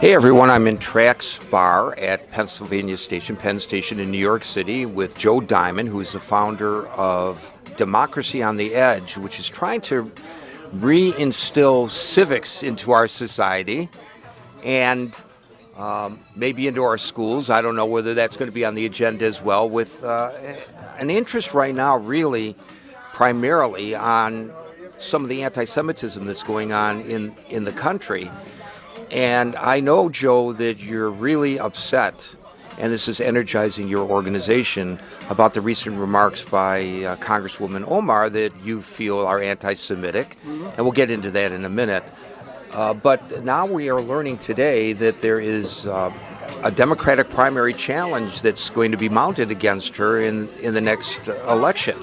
Hey everyone, I'm in Track's Bar at Pennsylvania Station, Penn Station in New York City with Joe Diamond, who is the founder of Democracy on the Edge, which is trying to reinstill civics into our society and maybe into our schools. I don't know whether that's going to be on the agenda as well, with an interest right now really primarily on some of the anti-Semitism that's going on in the country. And I know, Joe, that you're really upset, and this is energizing your organization, about the recent remarks by Congresswoman Omar that you feel are anti-Semitic, and we'll get into that in a minute. But now we are learning today that there is a Democratic primary challenge that's going to be mounted against her in the next election.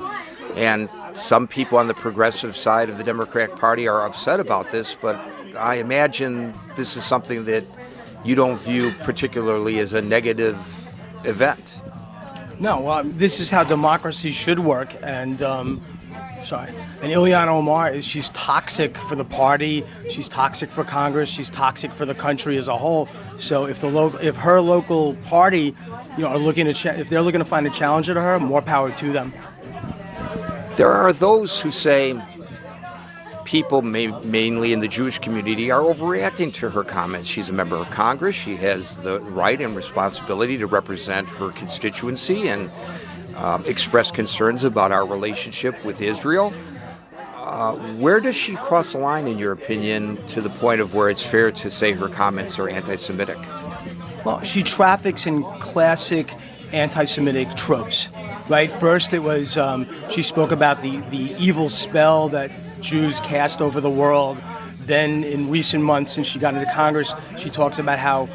And some people on the progressive side of the Democratic Party are upset about this, but I imagine this is something that you don't view particularly as a negative event. No, this is how democracy should work, and Ilhan Omar she's toxic for the party, she's toxic for Congress, she's toxic for the country as a whole. So if her local party, are looking to if they're looking to find a challenger to her, more power to them. There are those who say people, mainly in the Jewish community, are overreacting to her comments. She's a member of Congress. She has the right and responsibility to represent her constituency and express concerns about our relationship with Israel. Where does she cross the line, in your opinion, to the point of where it's fair to say her comments are anti-Semitic? Well, she traffics in classic anti-Semitic tropes. Right. First, it was she spoke about the evil spell that Jews cast over the world. Then, in recent months, since she got into Congress, she talks about how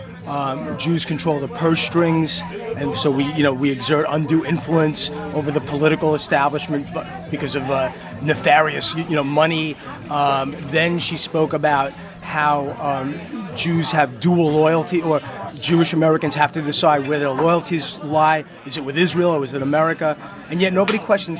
Jews control the purse strings, and so we exert undue influence over the political establishment because of nefarious money. Then she spoke about how Jews have dual loyalty, or Jewish Americans have to decide where their loyalties lie. Is it with Israel or is it America? And yet nobody's questioned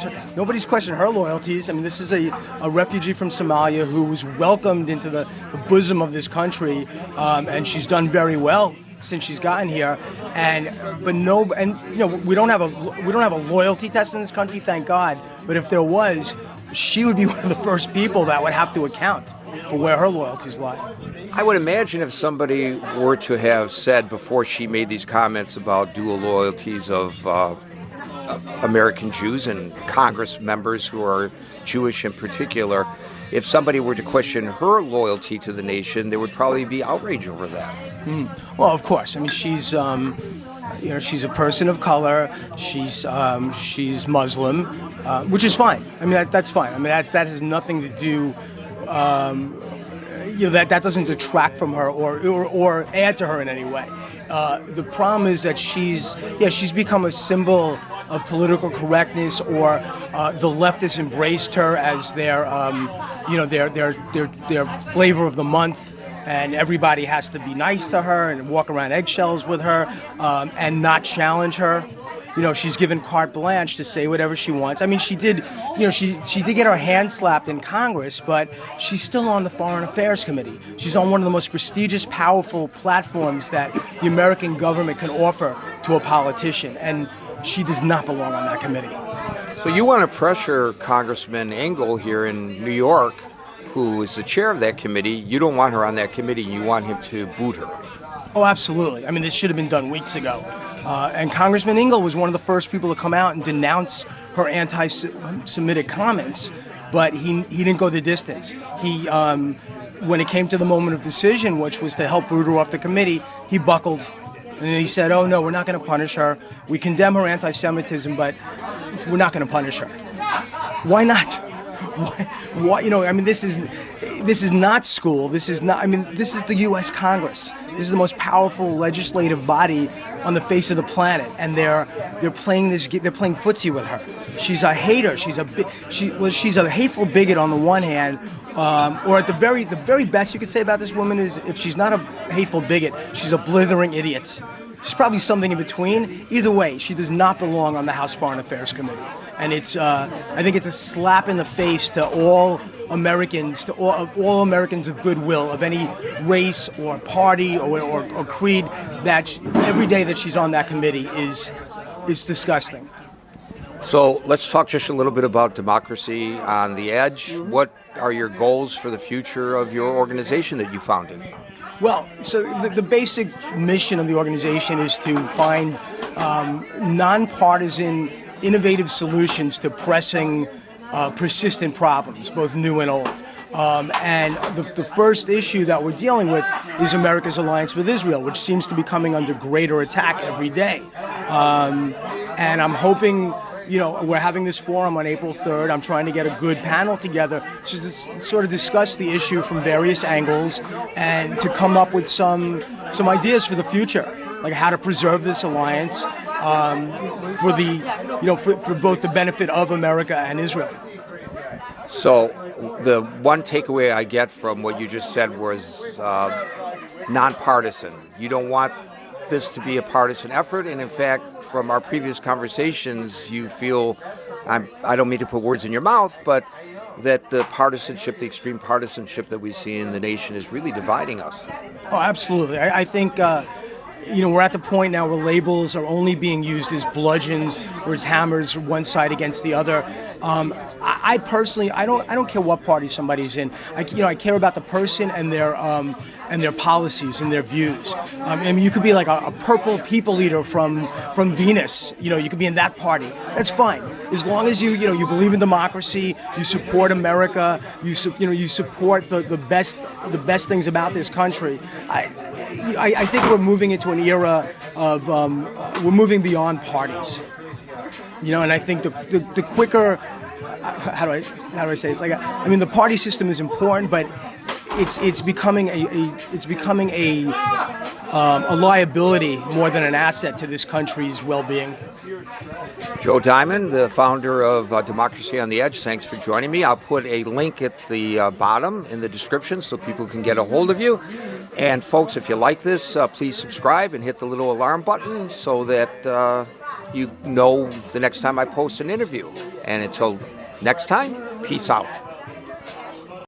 her loyalties. I mean, this is a refugee from Somalia who was welcomed into the bosom of this country, and she's done very well since she's gotten here. We don't have a loyalty test in this country, thank God. But if there was, she would be one of the first people that would have to account for where her loyalties lie. I would imagine if somebody were to have said before she made these comments about dual loyalties of American Jews and Congress members who are Jewish in particular, if somebody were to question her loyalty to the nation, there would probably be outrage over that. Well, of course. I mean, she's she's a person of color. She's Muslim, which is fine. I mean, that's fine. I mean, that has nothing to do. That doesn't detract from her or add to her in any way. The problem is that she's become a symbol of political correctness, or the leftists embraced her as their flavor of the month, and everybody has to be nice to her and walk around eggshells with her and not challenge her. She's given carte blanche to say whatever she wants. I mean, she did get her hand slapped in Congress, but she's still on the Foreign Affairs Committee. She's on one of the most prestigious, powerful platforms that the American government can offer to a politician, and she does not belong on that committee. So you want to pressure Congressman Engel here in New York, who is the chair of that committee. You don't want her on that committee. You want him to boot her. Oh, absolutely. I mean, this should have been done weeks ago. And Congressman Engel was one of the first people to come out and denounce her anti-Semitic comments, but he didn't go the distance. When it came to the moment of decision, which was to help boot her off the committee, he buckled. And he said, "Oh, no, we're not going to punish her. We condemn her anti-Semitism, but we're not going to punish her." Why not? Why? I mean, this is not school. This is not. I mean, this is the U.S. Congress. This is the most powerful legislative body on the face of the planet, and they're playing footsie with her. She's a hater. She's a hateful bigot on the one hand, or at the very best you could say about this woman is, if she's not a hateful bigot, she's a blithering idiot. She's probably something in between. Either way, she does not belong on the House Foreign Affairs Committee. And I think it's a slap in the face to all Americans, to all Americans of goodwill, of any race or party or creed, that every day that she's on that committee is disgusting. So let's talk just a little bit about Democracy on the Edge. What are your goals for the future of your organization that you founded? Well, so the basic mission of the organization is to find nonpartisan, innovative solutions to pressing, persistent problems, both new and old. And the first issue that we're dealing with is America's alliance with Israel, which seems to be coming under greater attack every day. And I'm hoping, we're having this forum on April 3rd. I'm trying to get a good panel together to sort of discuss the issue from various angles and to come up with some ideas for the future, like how to preserve this alliance for for both the benefit of America and Israel. So the one takeaway I get from what you just said was nonpartisan. You don't want this to be a partisan effort, and in fact, from our previous conversations, you feel, I don't mean to put words in your mouth, but that the partisanship, the extreme partisanship that we see in the nation is really dividing us. Oh, absolutely. I think we're at the point now where labels are only being used as bludgeons or as hammers, one side against the other. I personally, I don't care what party somebody's in. I care about the person and their policies and their views. I mean, you could be like a purple people leader from Venus. You could be in that party. That's fine, as long as you believe in democracy, you support America, you support the best things about this country. I think we're moving into an era of we're moving beyond parties. And I think the quicker, how do I say it? It's like the party system is important, but it's becoming a liability more than an asset to this country's well-being. Joe Diamond, the founder of Democracy on the Edge, thanks for joining me. I'll put a link at the bottom in the description so people can get a hold of you. And folks, if you like this, please subscribe and hit the little alarm button so that you know the next time I post an interview. And until next time, peace out.